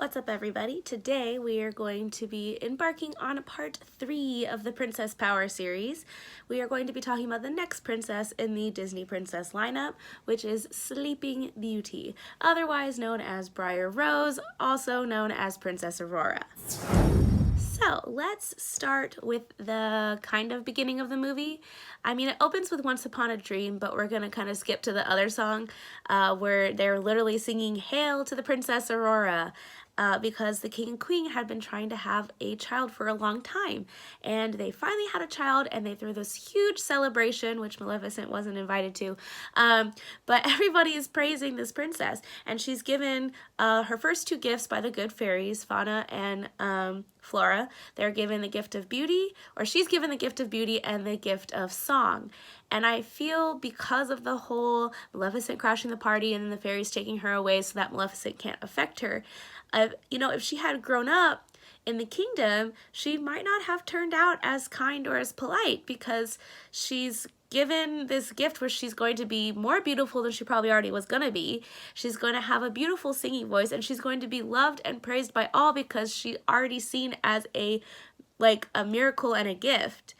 What's up, everybody? Today we are going to be embarking on part 3 of the Princess Power series. We are going to be talking about the next princess in the Disney princess lineup, which is Sleeping Beauty, otherwise known as Briar Rose, also known as Princess Aurora. So let's start with the kind of beginning of the movie. I mean, it opens with Once Upon a Dream, but we're going to kind of skip to the other song where they're literally singing Hail to the Princess Aurora. Because the king and queen had been trying to have a child for a long time, and they finally had a child, and they threw this huge celebration, which Maleficent wasn't invited to, but everybody is praising this princess, and she's given her first 2 gifts by the good fairies, Fauna and Flora. They're given the gift of beauty, or she's given the gift of beauty and the gift of song. And I feel because of the whole Maleficent crashing the party and then the fairies taking her away so that Maleficent can't affect her, if she had grown up in the kingdom, she might not have turned out as kind or as polite, because she's given this gift where she's going to be more beautiful than she probably already was going to be. She's going to have a beautiful singing voice, and she's going to be loved and praised by all because she's already seen as a miracle and a gift,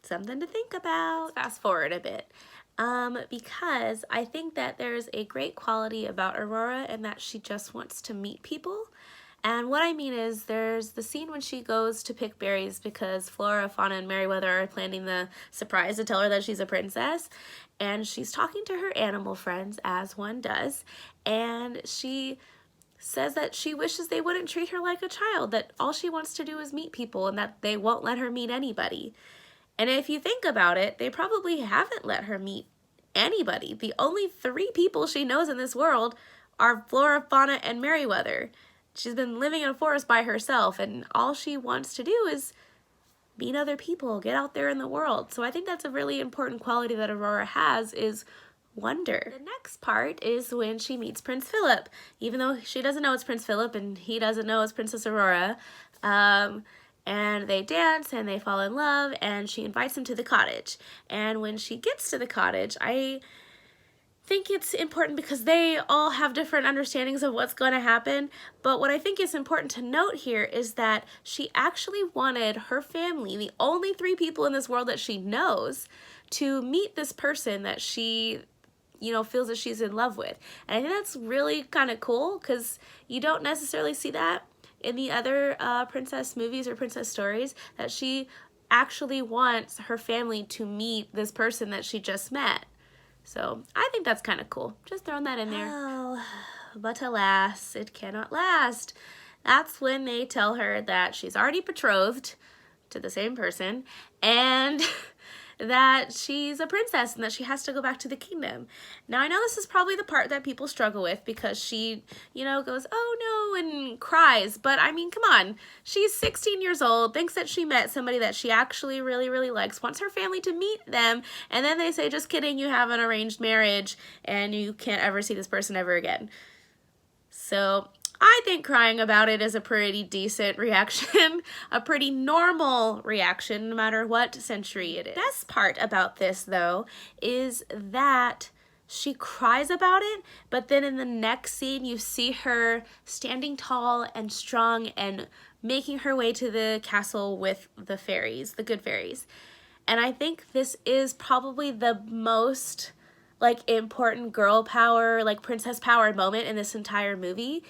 Something to think about. Let's fast forward a bit. Because I think that there's a great quality about Aurora and that she just wants to meet people. And what I mean is there's the scene when she goes to pick berries because Flora, Fauna, and Merryweather are planning the surprise to tell her that she's a princess. And she's talking to her animal friends, as one does, and she says that she wishes they wouldn't treat her like a child, that all she wants to do is meet people and that they won't let her meet anybody. And if you think about it, they probably haven't let her meet anybody. The only 3 people she knows in this world are Flora, Fauna, and Merryweather. She's been living in a forest by herself, and all she wants to do is meet other people, get out there in the world. So I think that's a really important quality that Aurora has, is wonder. The next part is when she meets Prince Philip. Even though she doesn't know it's Prince Philip and he doesn't know it's Princess Aurora, and they dance and they fall in love, and she invites him to the cottage. And when she gets to the cottage, I think it's important because they all have different understandings of what's going to happen. But what I think is important to note here is that she actually wanted her family, the only 3 people in this world that she knows, to meet this person that she feels that she's in love with. And I think that's really kind of cool because you don't necessarily see that in the other princess movies or princess stories, that she actually wants her family to meet this person that she just met. So I think that's kind of cool. Just throwing that in there. Oh, but alas, it cannot last. That's when they tell her that she's already betrothed to the same person, and that she's a princess and that she has to go back to the kingdom. Now, I know this is probably the part that people struggle with because she, goes, oh no, and cries. But I mean, come on. She's 16 years old, thinks that she met somebody that she actually really, really likes, wants her family to meet them, and then they say, just kidding, you have an arranged marriage and you can't ever see this person ever again. So I think crying about it is a pretty decent reaction, a pretty normal reaction, no matter what century it is. The best part about this, though, is that she cries about it, but then in the next scene, you see her standing tall and strong and making her way to the castle with the fairies, the good fairies. And I think this is probably the most, important girl power, princess power moment in this entire movie.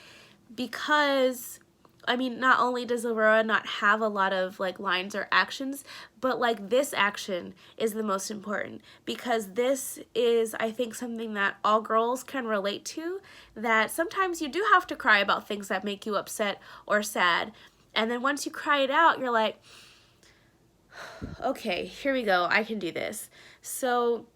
Because, I mean, not only does Aurora not have a lot of, lines or actions, but, this action is the most important. Because this is, I think, something that all girls can relate to, that sometimes you do have to cry about things that make you upset or sad. And then once you cry it out, you're like, okay, here we go, I can do this. So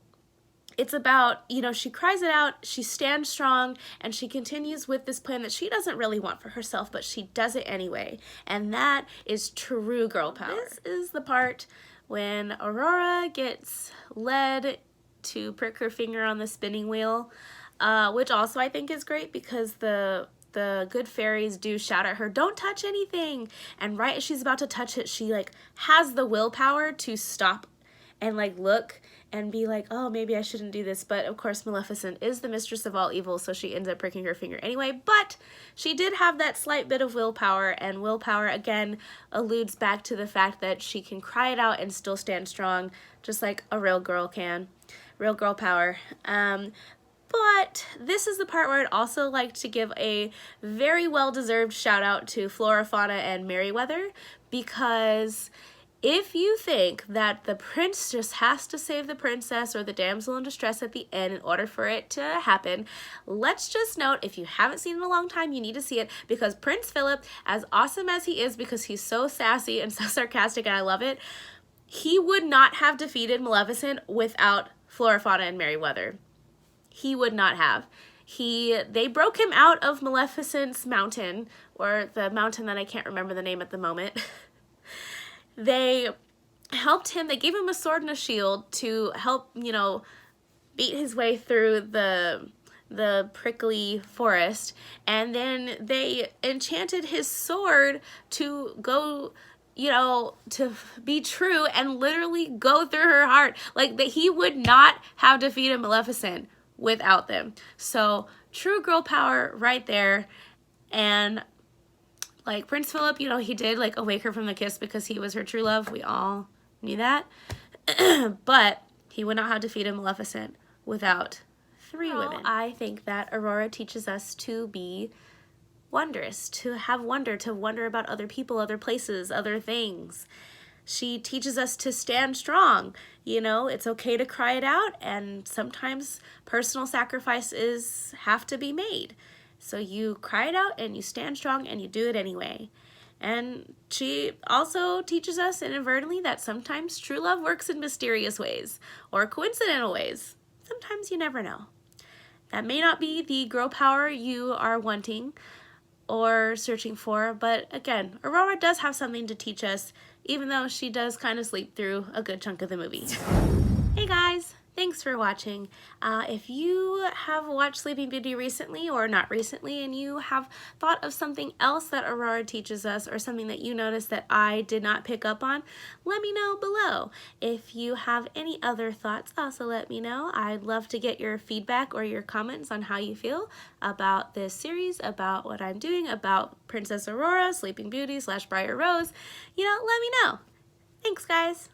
it's about, she cries it out, she stands strong, and she continues with this plan that she doesn't really want for herself, but she does it anyway. And that is true girl power. This is the part when Aurora gets led to prick her finger on the spinning wheel, which also I think is great because the good fairies do shout at her, don't touch anything. And right as she's about to touch it, she has the willpower to stop and look and be like, oh, maybe I shouldn't do this. But of course, Maleficent is the mistress of all evil, so she ends up pricking her finger anyway. But she did have that slight bit of willpower, and willpower, again, alludes back to the fact that she can cry it out and still stand strong, just like a real girl can. Real girl power. But this is the part where I'd also like to give a very well-deserved shout out to Flora, Fauna, and Merryweather, because if you think that the prince just has to save the princess or the damsel in distress at the end in order for it to happen, let's just note, if you haven't seen it in a long time, you need to see it, because Prince Philip, as awesome as he is because he's so sassy and so sarcastic and I love it, he would not have defeated Maleficent without Flora, Fauna, and Merryweather. He would not have. They broke him out of Maleficent's mountain, or the mountain that I can't remember the name at the moment. They helped him, they gave him a sword and a shield to help, you know, beat his way through the prickly forest, and then they enchanted his sword to go, you know, to be true and literally go through her heart. Like, that he would not have defeated Maleficent without them. So true girl power right there. And like Prince Philip, you know, he did like awake her from the kiss because he was her true love. We all knew that. But he would not have defeated Maleficent without three women. I think that Aurora teaches us to be wondrous, to have wonder, to wonder about other people, other places, other things. She teaches us to stand strong. You know, it's okay to cry it out, and sometimes personal sacrifices have to be made. So you cry it out and you stand strong and you do it anyway. And she also teaches us inadvertently that sometimes true love works in mysterious ways or coincidental ways. Sometimes you never know. That may not be the girl power you are wanting or searching for, but again, Aurora does have something to teach us, even though she does kind of sleep through a good chunk of the movie. Hey guys, thanks for watching. If you have watched Sleeping Beauty recently or not recently, and you have thought of something else that Aurora teaches us or something that you noticed that I did not pick up on, let me know below. If you have any other thoughts, also let me know. I'd love to get your feedback or your comments on how you feel about this series, about what I'm doing, about Princess Aurora, Sleeping Beauty / Briar Rose. You know, let me know. Thanks, guys.